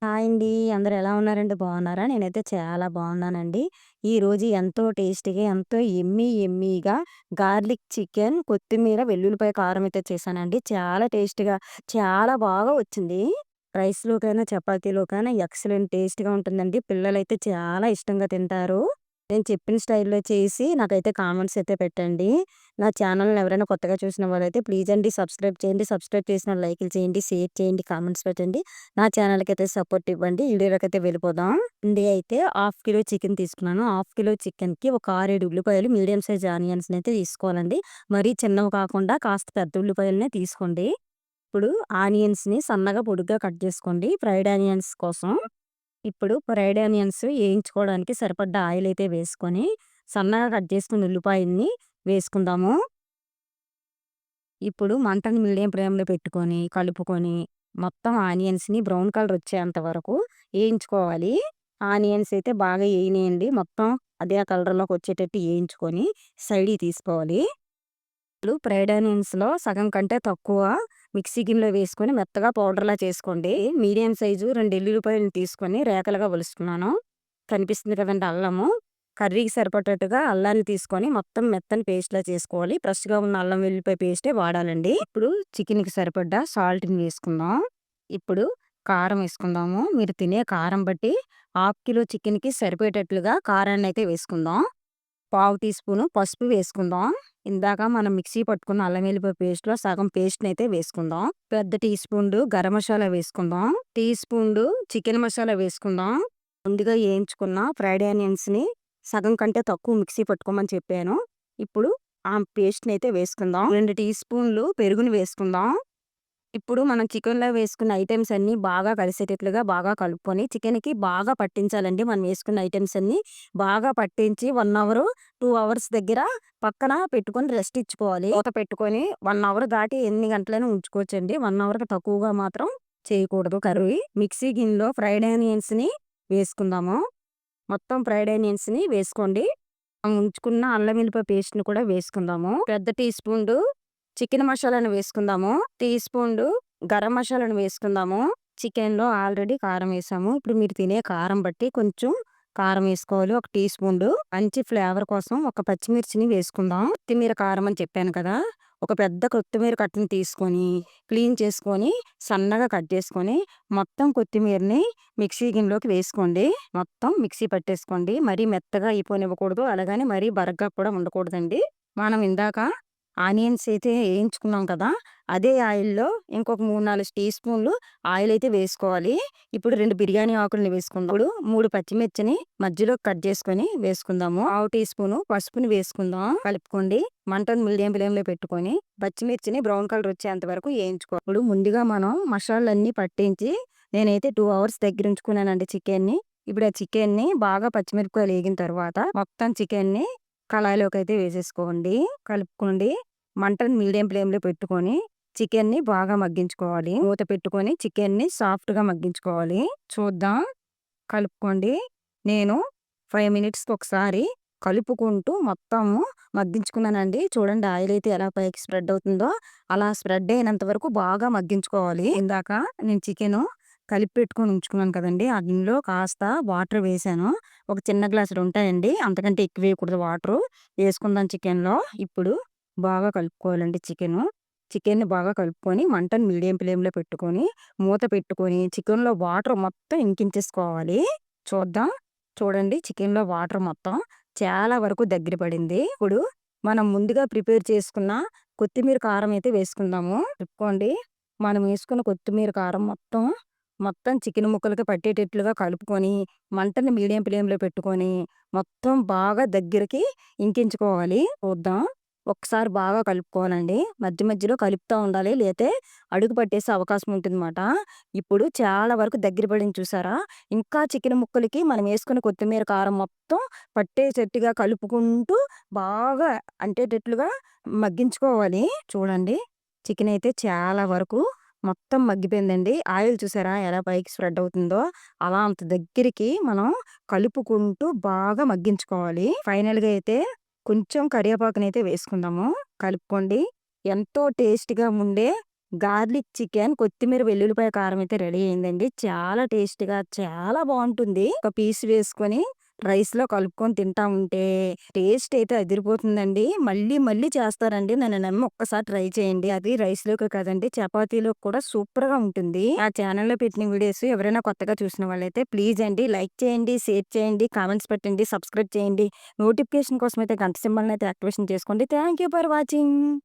Hi అండి. అందరూ ఎలా ఉన్నారండి? బాగున్నారా? నేనైతే చాలా బాగున్నానండి. ఈరోజు ఎంతో టేస్టీగా, ఎంతో యమ్మీగా గార్లిక్ చికెన్, కొత్తిమీర, వెల్లుల్లిపాయ కారం అయితే చేశానండి. చాలా టేస్టీగా, చాలా బాగా వచ్చింది. రైస్‌లోకైనా, చపాతీలోకైనా ఎక్సలెంట్ టేస్ట్‌గా ఉంటుందండి. పిల్లలైతే చాలా ఇష్టంగా తింటారు. నేను చెప్పిన స్టైల్‌లో చేసి నాకైతే కామెంట్స్ అయితే పెట్టండి. నా ఛానల్‌ని ఎవరైనా కొత్తగా చూసిన వాళ్ళైతే ప్లీజ్ అండి సబ్స్క్రైబ్ చేయండి. సబ్స్క్రైబ్ చేసిన లైకులు చేయండి, షేర్ చేయండి, కామెంట్స్ పెట్టండి. నా ఛానల్‌కైతే సపోర్ట్ ఇవ్వండి. వీడియోలోకైతే వెళ్ళిపోదాం. అండి అయితే హాఫ్ కిలో చికెన్ తీసుకున్నాను. హాఫ్ కిలో చికెన్‌కి ఒక 6, 7 ఉల్లిపాయలు, మీడియం సైజ్ ఆనియన్స్‌నైతే తీసుకోవాలండి. మరీ చిన్నవి కాకుండా కాస్త పెద్ద ఉల్లిపాయలనే తీసుకోండి. ఇప్పుడు ఆనియన్స్‌ని సన్నగా పొడుగ్గా కట్ చేసుకోండి. ఫ్రైడ్ ఆనియన్స్ కోసం. ఇప్పుడు ఫ్రైడ్ ఆనియన్స్ ఏయించుకోవడానికి సరిపడ్డ ఆయిల్ అయితే వేసుకొని, సన్నగా కట్ చేసుకున్న ఉల్లిపాయల్ని వేసుకుందాము. ఇప్పుడు మంటని మీడియం ఫ్లేమ్‌లో పెట్టుకొని, కలుపుకొని, మొత్తం ఆనియన్స్‌ని బ్రౌన్ కలర్ వచ్చేంత వరకు ఏయించుకోవాలి. ఆనియన్స్ అయితే బాగా ఏయనీయండి. మొత్తం అదే కలర్‌లోకి వచ్చేటట్టు ఏయించుకొని సైడ్‌కి తీసుకోవాలి. ఇప్పుడు ఫ్రైడ్ ఆనియన్స్‌లో సగం కంటే తక్కువ మిక్సీ గిన్నెలో వేసుకొని మెత్తగా పౌడర్‌లా చేసుకోండి. మీడియం సైజు 2 ఎల్లుల్లిపాయలను తీసుకొని రేఖలుగా ఒలుసుకున్నాను. కనిపిస్తుంది కదండీ అల్లము. కర్రీకి సరిపడేట్టుగా అల్లాన్ని తీసుకొని మొత్తం మెత్తని పేస్ట్‌లా చేసుకోవాలి. ఫ్రెష్‌గా ఉన్న అల్లం వెల్లుల్లిపాయ పేస్టే వాడాలండి. ఇప్పుడు చికెన్‌కి సరిపడ్డ సాల్ట్‌ని వేసుకుందాం. ఇప్పుడు కారం వేసుకుందాము. మీరు తినే కారం బట్టి హాఫ్ కిలో చికెన్‌కి సరిపోయేటట్లుగా కారాన్నయితే వేసుకుందాం. పావు టీ స్పూను పసుపు వేసుకుందాం. ఇందాక మనం మిక్సీ పట్టుకున్న అల్లం వెల్లుల్లిపాయ పేస్ట్‌లో సగం పేస్ట్‌నయితే వేసుకుందాం. పెద్ద టీ స్పూన్‌డు గరం మసాలా వేసుకుందాం. టీ స్పూన్‌డు చికెన్ మసాలా వేసుకుందాం. ముందుగా ఏయించుకున్న ఫ్రైడ్ ఆనియన్స్‌ని సగం కంటే తక్కువ మిక్సీ పట్టుకోమని చెప్పాను. ఇప్పుడు ఆ పేస్ట్‌నయితే వేసుకుందాం. 2 టీ స్పూన్‌లు పెరుగుని వేసుకుందాం. ఇప్పుడు మనం చికెన్‌లో వేసుకున్న ఐటెమ్స్ అన్నీ బాగా కలిసేటట్లుగా బాగా కలుపుకొని చికెన్‌కి బాగా పట్టించాలండి. మనం వేసుకున్న ఐటెమ్స్ అన్నీ బాగా పట్టించి 1 అవర్, 2 అవర్స్ దగ్గర పక్కన పెట్టుకొని రెస్ట్ ఇచ్చుకోవాలి. మూత పెట్టుకొని 1 అవర్ దాటి ఎన్ని గంటలైనా ఉంచుకోవచ్చండి. 1 అవర్‌కి తక్కువగా మాత్రం చేయకూడదు కర్రీ. మిక్సీ గిన్నెలో ఫ్రైడ్ ఆనియన్స్‌ని వేసుకుందాము. మొత్తం ఫ్రైడ్ ఆనియన్స్‌ని వేసుకోండి. ఉంచుకున్న అల్లం వెల్లుల్లిపాయ పేస్ట్‌ని కూడా వేసుకుందాము. పెద్ద టీ స్పూన్‌డు చికెన్ మసాలాను వేసుకుందాము. టీ స్పూన్‌డు గరం మసాలాను వేసుకుందాము. చికెన్‌లో ఆల్రెడీ కారం వేసాము. ఇప్పుడు మీరు తినే కారం బట్టి కొంచెం కారం వేసుకోవాలి. ఒక టీ స్పూన్‌డు. మంచి ఫ్లేవర్ కోసం ఒక పచ్చిమిర్చిని వేసుకుందాం. కొత్తిమీర కారం అని చెప్పాను కదా! ఒక పెద్ద కొత్తిమీర కట్టని తీసుకొని, క్లీన్ చేసుకొని, సన్నగా కట్ చేసుకొని, మొత్తం కొత్తిమీరని మిక్సీ గిన్నెలోకి వేసుకోండి. మొత్తం మిక్సీ పట్టేసుకోండి. మరీ మెత్తగా అయిపోనివ్వకూడదు. అలాగని మరీ బరగ్గా కూడా ఉండకూడదండి. మనం ఇందాక ఆనియన్స్ అయితే ఏయించుకున్నాం కదా! అదే ఆయిల్‌లో ఇంకొక 3, 4 టీ స్పూన్లు ఆయిల్ అయితే వేసుకోవాలి. ఇప్పుడు 2 బిర్యానీ ఆకుల్ని వేసుకుందాం. ఇప్పుడు 3 పచ్చిమిర్చిని మధ్యలో కట్ చేసుకొని వేసుకుందాము. పావు టీ స్పూను పసుపుని వేసుకుందాం. కలుపుకోండి. మంటను మీడియం ఫ్లేమ్‌లో పెట్టుకొని పచ్చిమిర్చిని బ్రౌన్ కలర్ వచ్చేంత వరకు ఏయించుకో. ఇప్పుడు ముందుగా మనం మసాలాలన్నీ పట్టించి నేనైతే 2 అవర్స్ దగ్గర ఉంచుకున్నానండి చికెన్‌ని. ఇప్పుడు ఆ చికెన్‌ని బాగా పచ్చిమిరపకాయలు ఏగిన తర్వాత మొత్తం చికెన్‌ని కళాయిలోకైతే వేసేసుకోండి. కలుపుకోండి. మంటను మీడియం ఫ్లేమ్‌లో పెట్టుకొని చికెన్‌ని బాగా మగ్గించుకోవాలి. మూత పెట్టుకొని చికెన్‌ని సాఫ్ట్‌గా మగ్గించుకోవాలి. చూద్దాం. కలుపుకోండి. నేను 5 మినిట్స్‌కి ఒకసారి కలుపుకుంటూ మొత్తము మగ్గించుకున్నానండి. చూడండి ఆయిల్ అయితే ఎలా పైకి స్ప్రెడ్ అవుతుందో, అలా స్ప్రెడ్ అయినంత వరకు బాగా మగ్గించుకోవాలి. ఇందాక నేను చికెను కలిపి పెట్టుకొని ఉంచుకున్నాను కదండీ! ఆ గిన్నెలో కాస్త వాటర్ వేశాను. ఒక చిన్న గ్లాసుడు ఉంటాయండి. అంతకంటే ఎక్కువ వేయకూడదు వాటరు. వేసుకుందాం చికెన్‌లో. ఇప్పుడు బాగా కలుపుకోవాలండి చికెను. చికెన్‌ని బాగా కలుపుకొని మంటను మీడియం ఫ్లేమ్‌లో పెట్టుకొని, మూత పెట్టుకొని చికెన్‌లో వాటర్ మొత్తం ఇంకించేసుకోవాలి. చూద్దాం. చూడండి చికెన్‌లో వాటర్ మొత్తం చాలా వరకు దగ్గర పడింది. ఇప్పుడు మనం ముందుగా ప్రిపేర్ చేసుకున్న కొత్తిమీర కారం అయితే వేసుకుందాము. తిప్పుకోండి. మనం వేసుకున్న కొత్తిమీర కారం మొత్తం చికెన్ ముక్కలకి పట్టేటట్లుగా కలుపుకొని, మంటని మీడియం ఫ్లేమ్‌లో పెట్టుకొని, మొత్తం బాగా దగ్గరికి ఇంకించుకోవాలి. చూద్దాం. ఒకసారి బాగా కలుపుకోవాలండి. మధ్య మధ్యలో కలుపుతా ఉండాలి. లేతే అడుగు పట్టేసే అవకాశం ఉంటుందన్నమాట. ఇప్పుడు చాలా వరకు దగ్గర పడింది చూసారా? ఇంకా చికెన్ ముక్కలకి మనం వేసుకున్న కొత్తిమీర కారం మొత్తం పట్టేటట్టుగా కలుపుకుంటూ బాగా అంటేటట్లుగా మగ్గించుకోవాలి. చూడండి. చికెన్ అయితే చాలా వరకు మొత్తం మగ్గిపోయిందండి. ఆయిల్ చూసారా ఎలా పైకి స్ప్రెడ్ అవుతుందో? అలా అంత దగ్గరికి మనం కలుపుకుంటూ బాగా మగ్గించుకోవాలి. ఫైనల్‌గా అయితే కొంచెం కరివేపాకునైతే వేసుకుందాము. కలుపుకోండి. ఎంతో టేస్ట్‌గా ఉండే గార్లిక్ చికెన్, కొత్తిమీర, వెల్లుల్లిపాయ కారం అయితే రెడీ అయిందండి. చాలా టేస్టీగా చాలా బావుంటుంది. ఒక పీస్ వేసుకొని రైస్‌లో కలుపుకొని తింటా ఉంటే టేస్ట్ అయితే అదిరిపోతుందండి. మళ్ళీ మళ్ళీ చేస్తారండి. నన్ను నమ్మి ఒక్కసారి ట్రై చేయండి. అది రైస్‌లోకే కాదండి చపాతీలోకి కూడా సూపర్‌గా ఉంటుంది. నా ఛానెల్‌లో పెట్టిన వీడియోస్ ఎవరైనా కొత్తగా చూసిన వాళ్ళైతే ప్లీజ్ అండి లైక్ చేయండి, షేర్ చేయండి, కామెంట్స్ పెట్టండి, సబ్స్క్రైబ్ చేయండి. నోటిఫికేషన్ కోసం అయితే గంట సింబల్‌నైతే యాక్టివేషన్ చేసుకోండి. Thank you for watching.